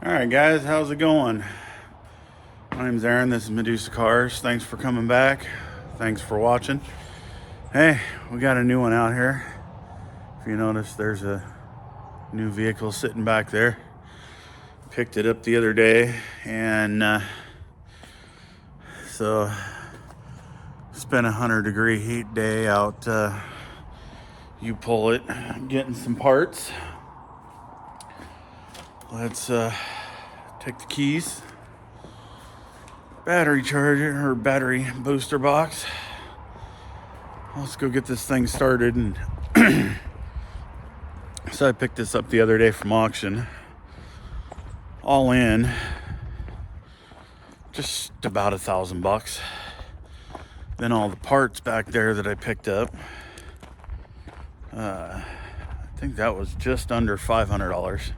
All right, guys, how's it going? My name's Aaron. This is Medusa Cars. Thanks for coming back. Thanks for watching. Hey, we got a new one out here. If you notice, there's a new vehicle sitting back there. Picked it up the other day, and so it's been a 100-degree heat day out. You pull it, getting some parts. Let's take the keys, battery charger or battery booster box. Let's go get this thing started. And so I picked this up the other day from auction. All in, just about $1,000. Then all the parts back there that I picked up, I think that was just under $500.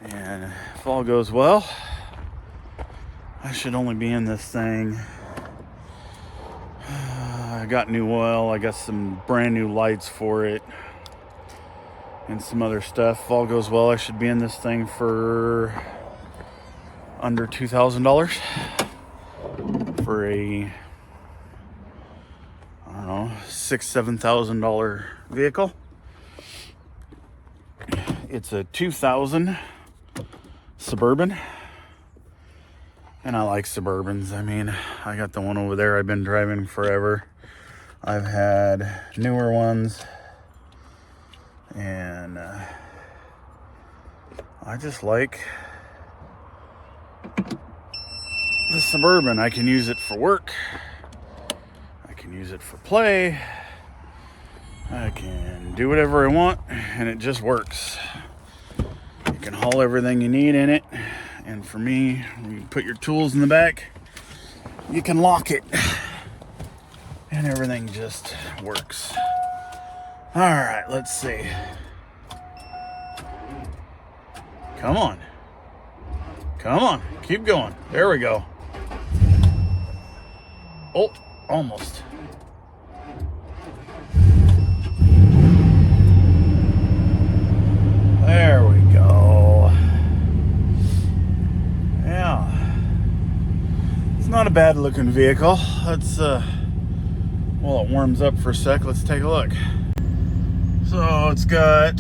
And if all goes well, I should only be in this thing. I got new oil, I got some brand new lights for it, and some other stuff. If all goes well, I should be in this thing for under $2,000 for a, I don't know, $6,000-$7,000 vehicle. It's a 2000 Suburban, and I like Suburbans. I mean, I got the one over there I've been driving forever. I've had newer ones, and I just like the Suburban. I can use it for work, I can use it for play, I can do whatever I want, and it just works. You can haul everything you need in it, and for me, when you put your tools in the back, you can lock it, and everything just works. All right, let's see. Come on. Come on, keep going. There we go. Oh, almost. There we go. Yeah. It's not a bad looking vehicle. Let's, while it warms up for a sec, let's take a look. So it's got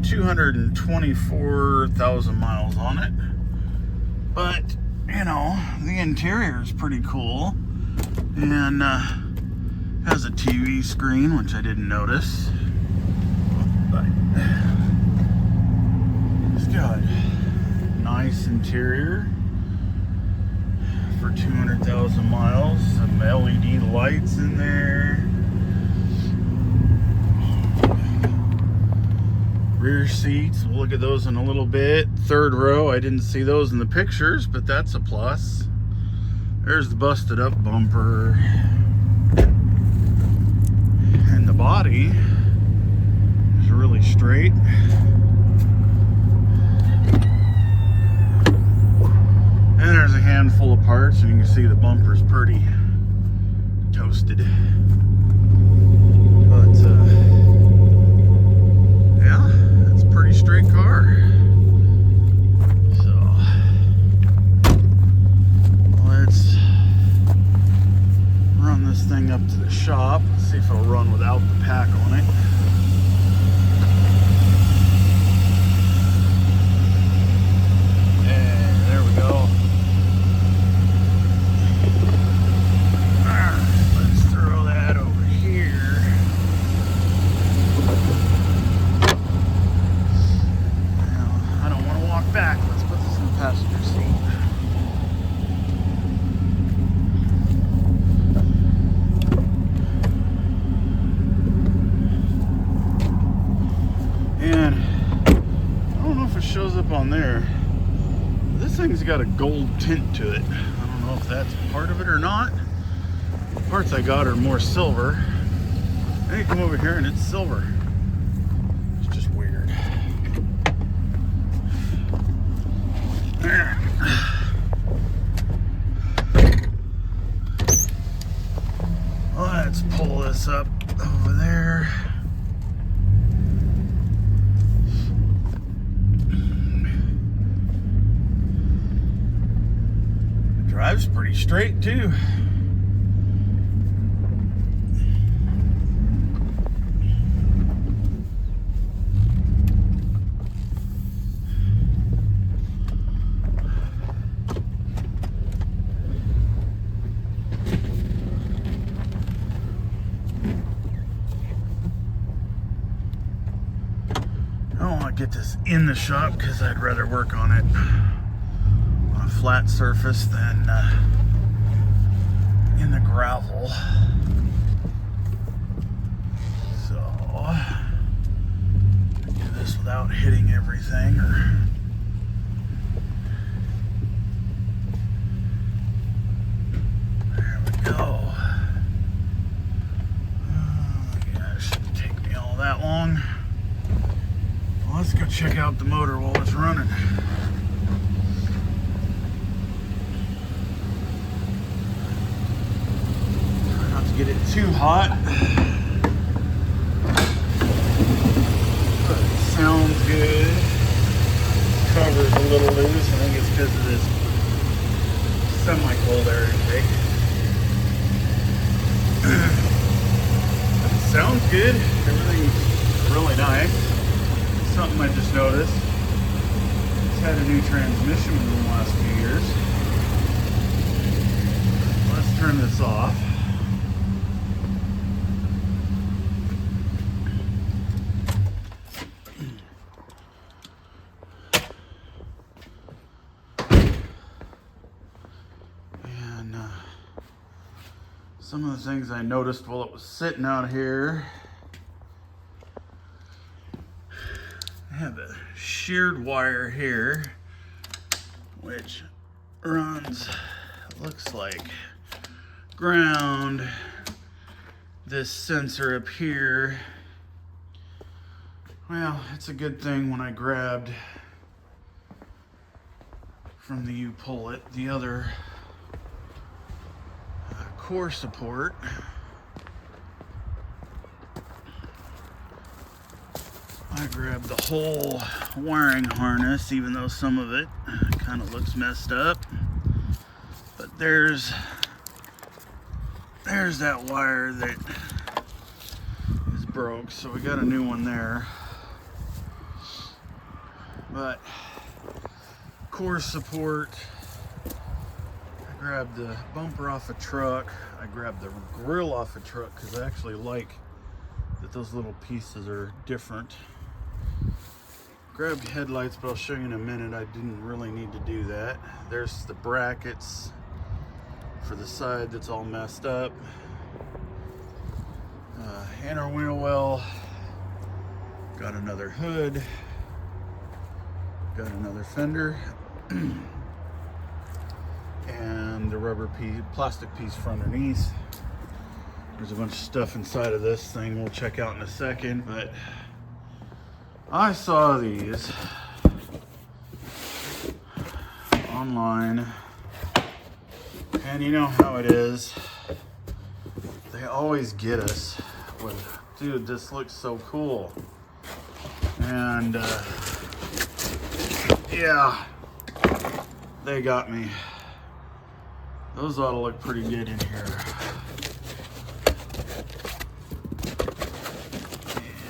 224,000 miles on it. But, you know, the interior is pretty cool. And has a TV screen, which I didn't notice. But it's got nice interior for 200,000 miles. Some LED lights in there. Rear seats, we'll look at those in a little bit. Third row, I didn't see those in the pictures, but that's a plus. There's the busted up bumper. And the body is really straight. And there's a handful of parts, and you can see the bumper's pretty toasted. But yeah, it's a pretty straight car. So let's run this thing up to the shop. Let's see if it'll run without the pack on it. And there we go. Let's throw that over here. Now, I don't want to walk back. Let's put this in the passenger seat. And I don't know if it shows up on there. This thing's got a gold tint to it. I don't know if that's part of it or not. The parts I got are more silver. Then you come over here and it's silver. It's just weird. Let's pull this up over there. pretty straight too. I don't want to get this in the shop because I'd rather work on it on a flat surface than in the gravel. So do this without hitting everything. There we go. Yeah, it shouldn't take me all that long. Well, let's go check out the motor while it's running. Try not to get it too hot. But it sounds good. Cover's a little loose. I think it's because of this semi-cold air intake. But it sounds good. Everything's really nice. Something I just noticed. It's had a new transmission in the last few years. Let's turn this off. And some of the things I noticed while it was sitting out here. I have a sheared wire here, which runs, looks like ground, this sensor up here. Well, it's a good thing when I grabbed from the U-Pull-It, the other core support. I grabbed the whole wiring harness, even though some of it kind of looks messed up. But there's that wire that is broke, so we got a new one there. But core support, I grabbed the bumper off a truck. I grabbed the grill off a truck because I actually like that those little pieces are different. Grabbed headlights, but I'll show you in a minute. I didn't really need to do that. There's the brackets for the side that's all messed up. Inner wheel well. Got another hood. Got another fender. And the rubber piece, plastic piece for underneath. There's a bunch of stuff inside of this thing we'll check out in a second, but I saw these online, and you know how it is. They always get us with, dude, this looks so cool. And yeah, they got me. Those ought to look pretty good in here.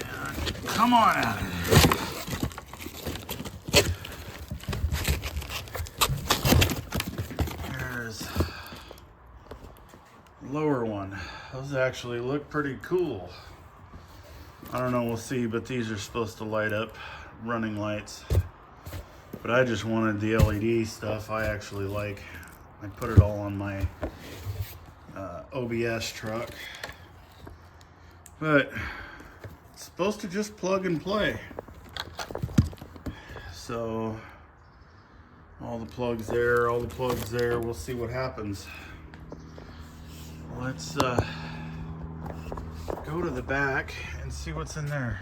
And come on out of here. Lower one. Those actually look pretty cool. I don't know, we'll see, but these are supposed to light up, running lights. But I just wanted the LED stuff I actually like. I put it all on my OBS truck. But it's supposed to just plug and play. So all the plugs there, all the plugs there, we'll see what happens. Let's go to the back and see what's in there.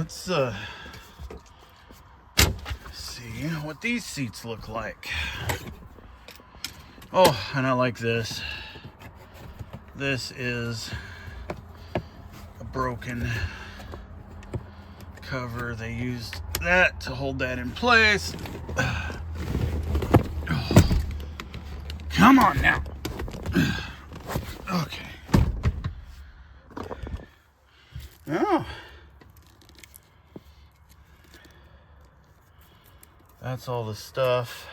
let's see what these seats look like. Oh, and I like this. This is a broken cover. They used that to hold that in place. Oh, come on now. Okay. Oh. That's all the stuff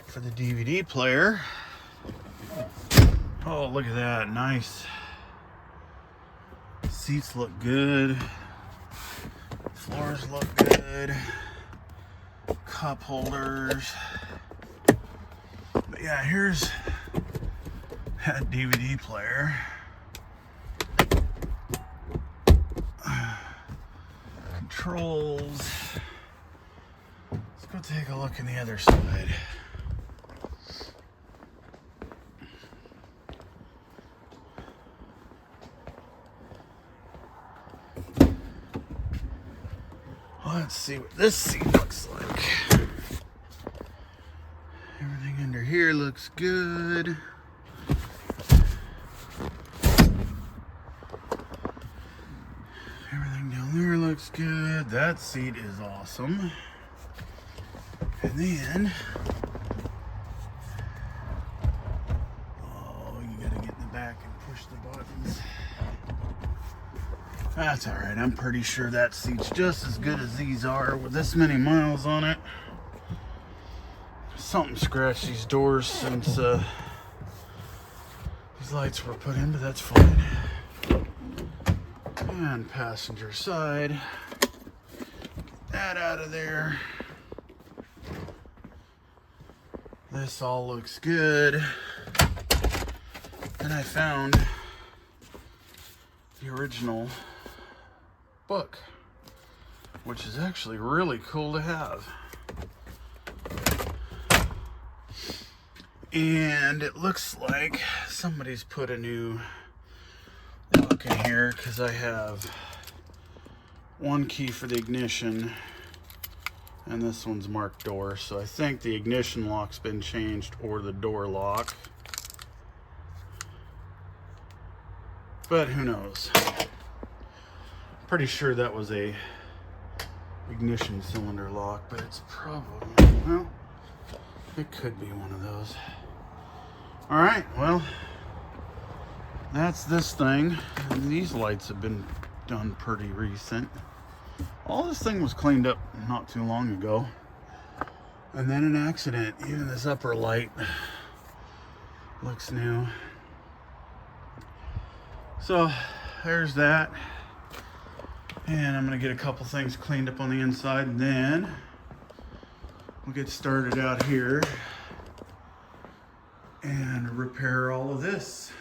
for the DVD player. Oh, look at that. Nice. Seats look good. Floors look good. Cup holders. But yeah, here's that DVD player. Controls. Let's go take a look on the other side. Let's see what this seat looks like. Everything under here looks good. Everything down there looks good. That seat is awesome. And then, oh, you gotta get in the back and push the buttons. That's all right. I'm pretty sure that seat's just as good as these are with this many miles on it. Something scratched these doors since these lights were put in, but that's fine. And passenger side. Get that out of there. This all looks good. And I found the original book, which is actually really cool to have. And it looks like somebody's put a new lock in here because I have one key for the ignition and this one's marked door. So I think the ignition lock's been changed or the door lock. But who knows? Pretty sure that was a ignition cylinder lock, but it's probably, well, it could be one of those. All right, well, that's this thing. And these lights have been done pretty recent. All this thing was cleaned up not too long ago. And then an accident. Even this upper light looks new. So there's that. And I'm gonna get a couple things cleaned up on the inside, and then we'll get started out here and repair all of this.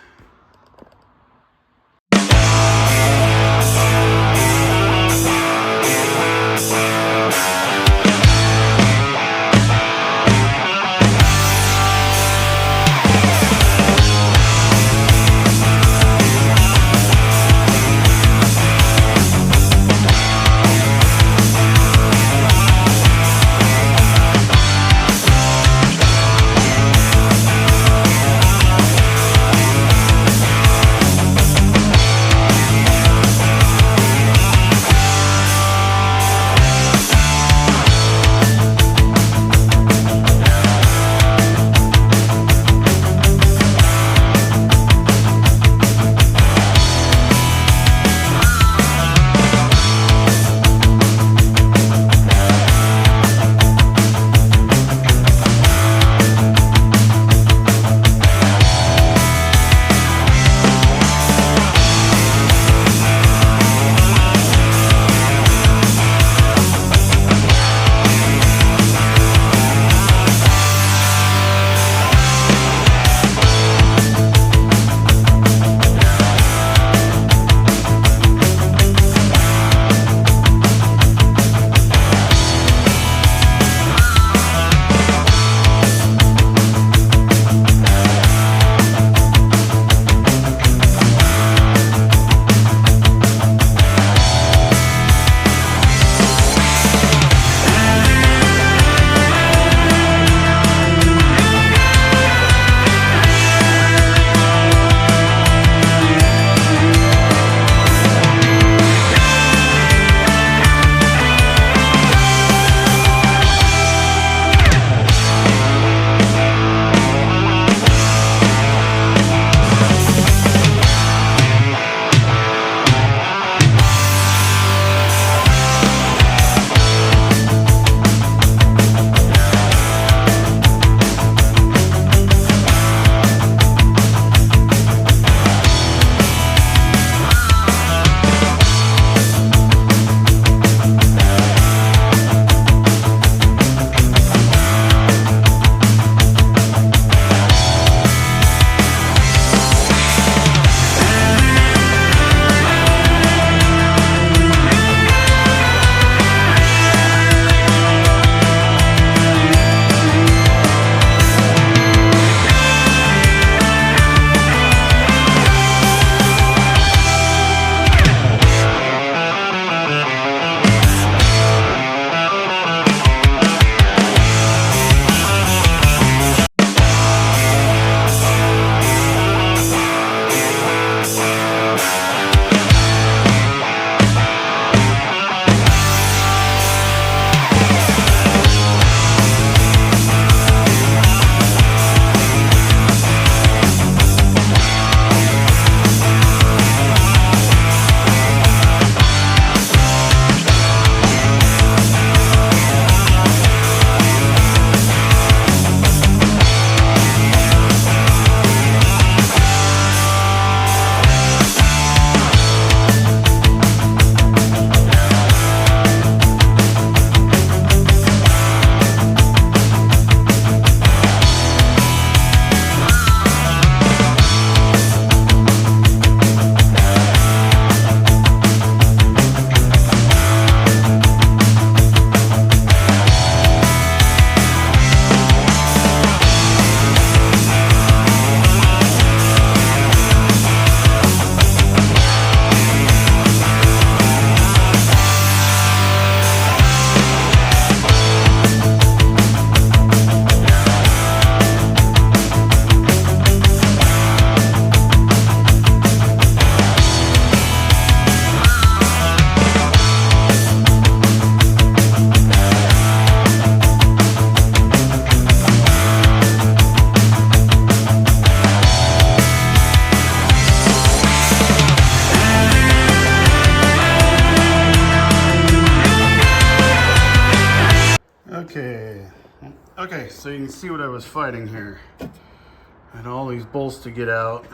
so you can see what I was fighting here. I had all these bolts to get out.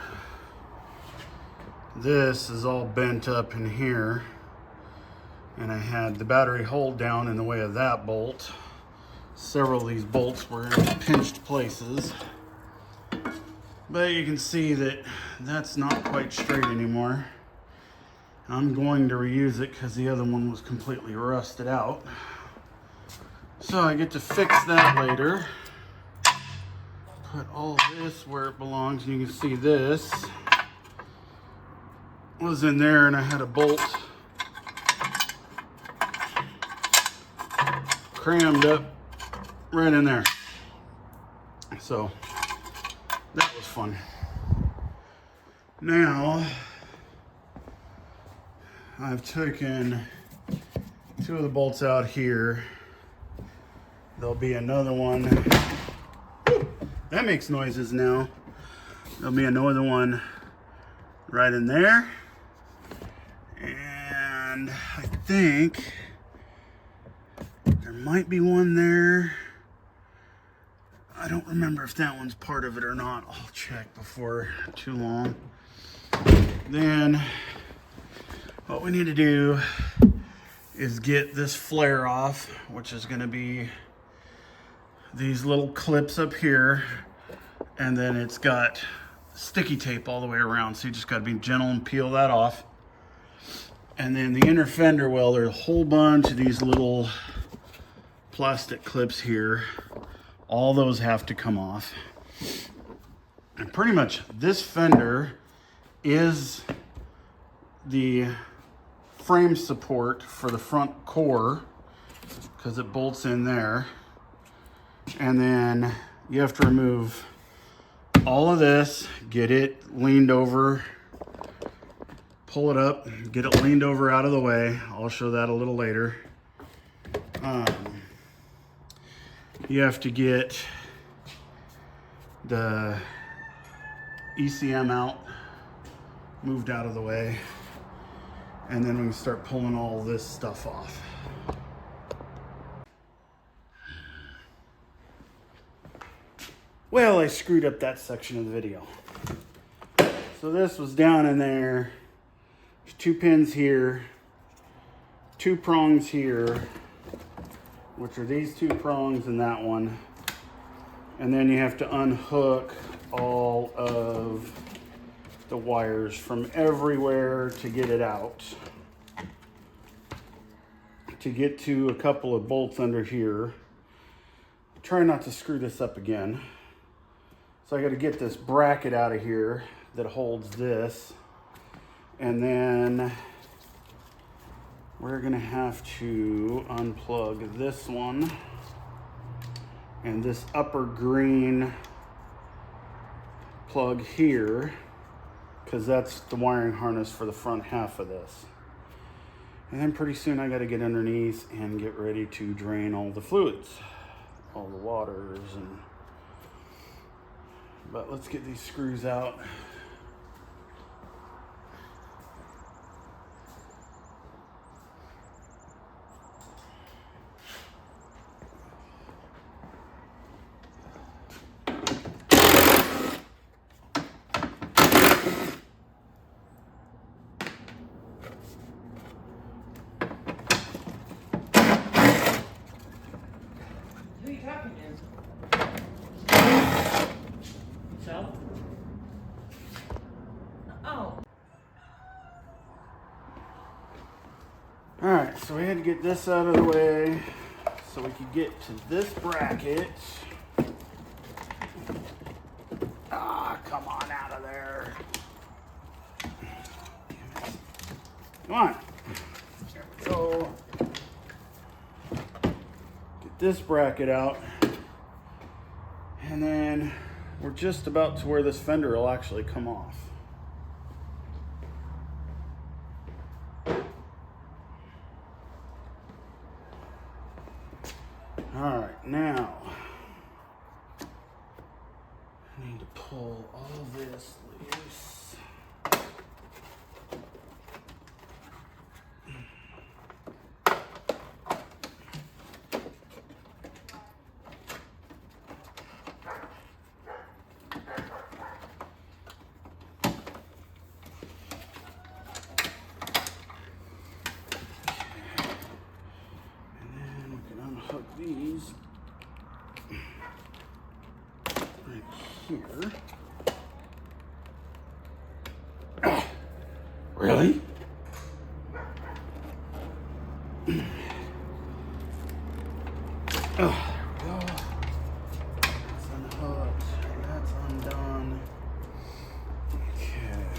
This is all bent up in here. And I had the battery hold down in the way of that bolt. Several of these bolts were in pinched places. But you can see that that's not quite straight anymore. I'm going to reuse it because the other one was completely rusted out. So I get to fix that later. Put all this where it belongs, and you can see this was in there, and I had a bolt crammed up right in there. So that was fun. Now I've taken 2 of the bolts out here. There'll be another one. That makes noises now. There'll be another one right in there. And I think there might be one there. I don't remember if that one's part of it or not. I'll check before too long. Then what we need to do is get this flare off, which is going to be these little clips up here, and then it's got sticky tape all the way around, so you just got to be gentle and peel that off. And then the inner fender well, there's a whole bunch of these little plastic clips here. All those have to come off. And pretty much this fender is the frame support for the front core, because it bolts in there. And then you have to remove all of this, get it leaned over, pull it up, get it leaned over out of the way. I'll show that a little later. You have to get the ECM out, moved out of the way, and then we can start pulling all this stuff off. Well, I screwed up that section of the video. So this was down in there. There's 2 pins here, 2 prongs here, which are these 2 prongs and that one. And then you have to unhook all of the wires from everywhere to get it out. To get to a couple of bolts under here. Try not to screw this up again. So I got to get this bracket out of here that holds this. And then we're gonna have to unplug this one and this upper green plug here, because that's the wiring harness for the front half of this. And then pretty soon I got to get underneath and get ready to drain all the fluids, all the waters, but let's get these screws out. Who are you talking to? So? Oh. All right, so we had to get this out of the way so we could get to this bracket. Ah, come on out of there. Come on. There we go. Get this bracket out. And then we're just about to where this fender will actually come off. All right, now I need to pull all this loose. like here. Really? Oh, there we go. That's unhooked. That's undone. Okay.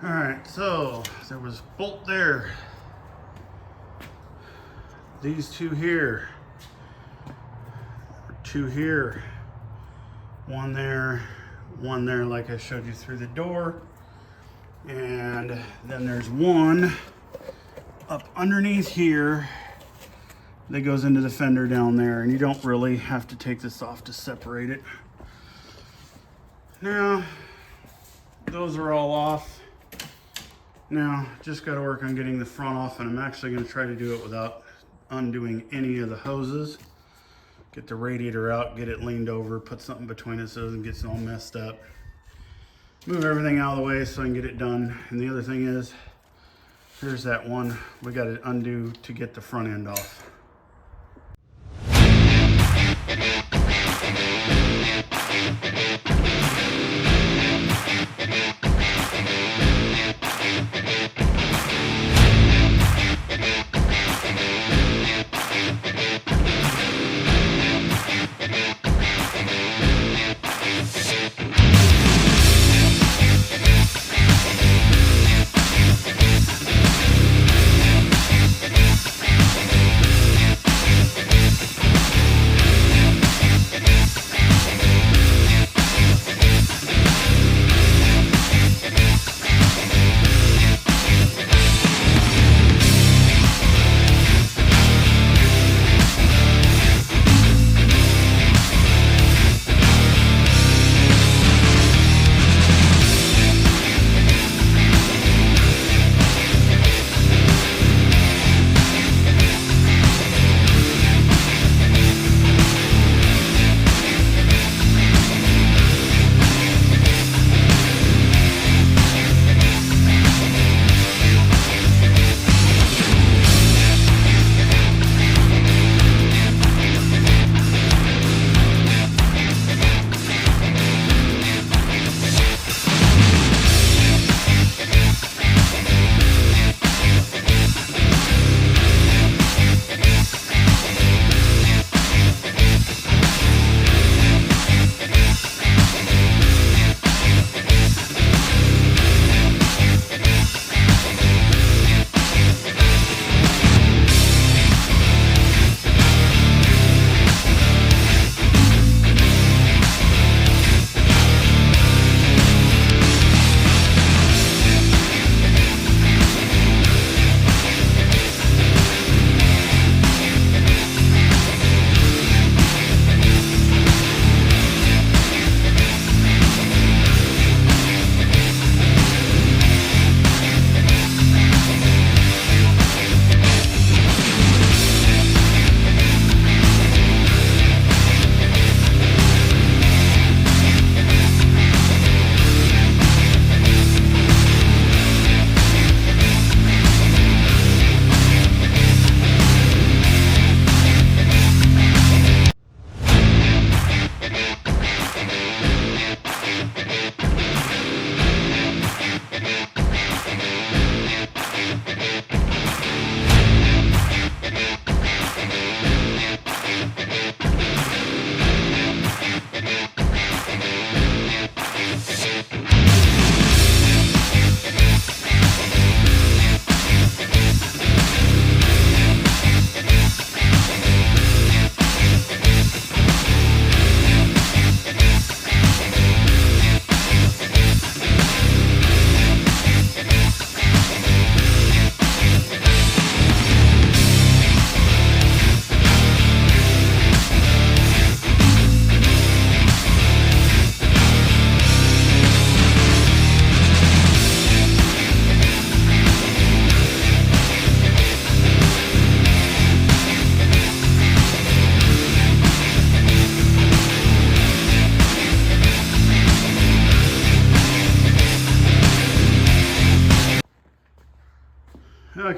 All right, so there was a bolt there. These two here, two here, one there, like I showed you through the door. And then there's one up underneath here that goes into the fender down there, and you don't really have to take this off to separate it. Now, those are all off. Now, just got to work on getting the front off, and I'm actually going to try to do it without undoing any of the hoses. Get the radiator out, get it leaned over, put something between it so it doesn't get all messed up. Move everything out of the way so I can get it done. And the other thing is, here's that one we got to undo to get the front end off.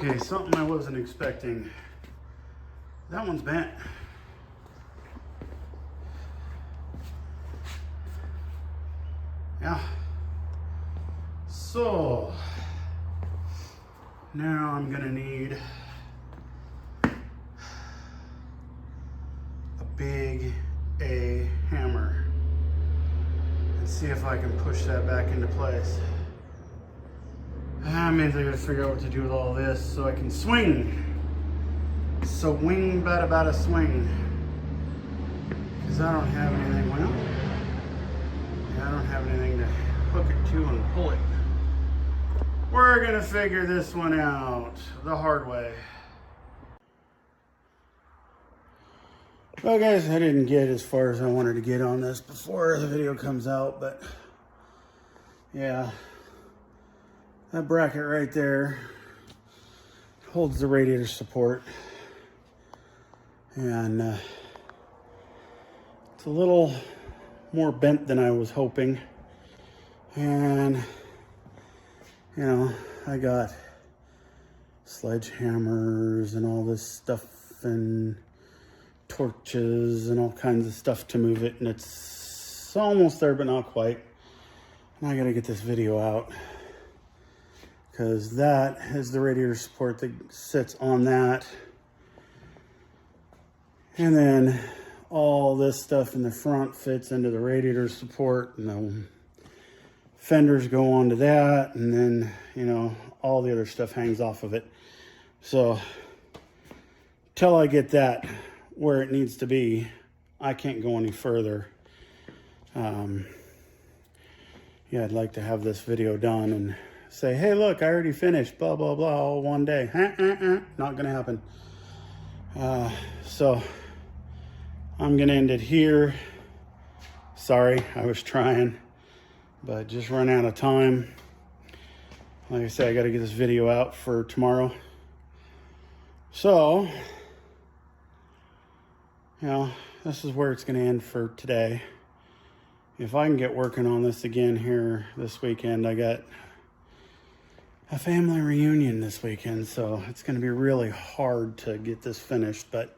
Okay, something I wasn't expecting. That one's bent. Yeah. So now I'm gonna need a big A hammer and see if I can push that back into place. I'm mainly gonna figure out what to do with all this so I can swing. Swing, bada swing. Because I don't have anything, well, I don't have anything to hook it to and pull it. We're gonna figure this one out the hard way. Well guys, I didn't get as far as I wanted to get on this before the video comes out, but yeah, that bracket right there holds the radiator support, and it's a little more bent than I was hoping. And you know, I got sledgehammers and all this stuff and torches and all kinds of stuff to move it, and it's almost there but not quite. And I gotta get this video out because that is the radiator support that sits on that, and then all this stuff in the front fits into the radiator support, and the fenders go onto that, and then, you know, all the other stuff hangs off of it. So till I get that where it needs to be, I can't go any further. Yeah, I'd like to have this video done and say, hey, look, I already finished, blah, blah, blah, all one day. Not gonna happen. So I'm gonna end it here. Sorry, I was trying, but just run out of time. Like I said, I gotta get this video out for tomorrow. So, you know, this is where it's gonna end for today. If I can get working on this again here this weekend, I got a family reunion this weekend, so it's gonna be really hard to get this finished, but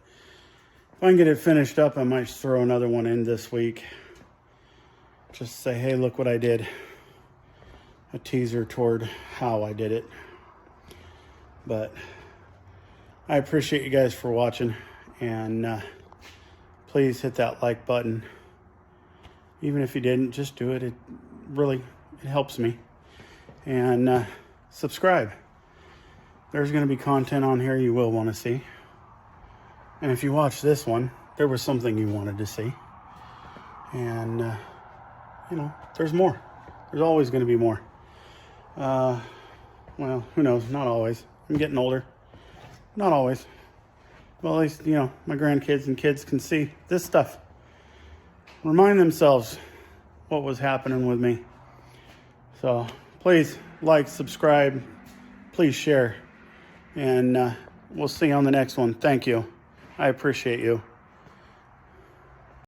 if I can get it finished up, I might throw another one in this week. Just say, hey, look what I did. A teaser toward how I did it. But I appreciate you guys for watching, and please hit that like button. Even if you didn't, just do it. It really, it helps me. And subscribe. There's gonna be content on here you will wanna see. And if you watch this one, there was something you wanted to see. And you know, there's more. There's always gonna be more. Well, who knows, not always. I'm getting older. Not always. Well, at least, you know, my grandkids and kids can see this stuff. Remind themselves what was happening with me. So please like, subscribe, please share, and we'll see you on the next one. Thank you. I appreciate you.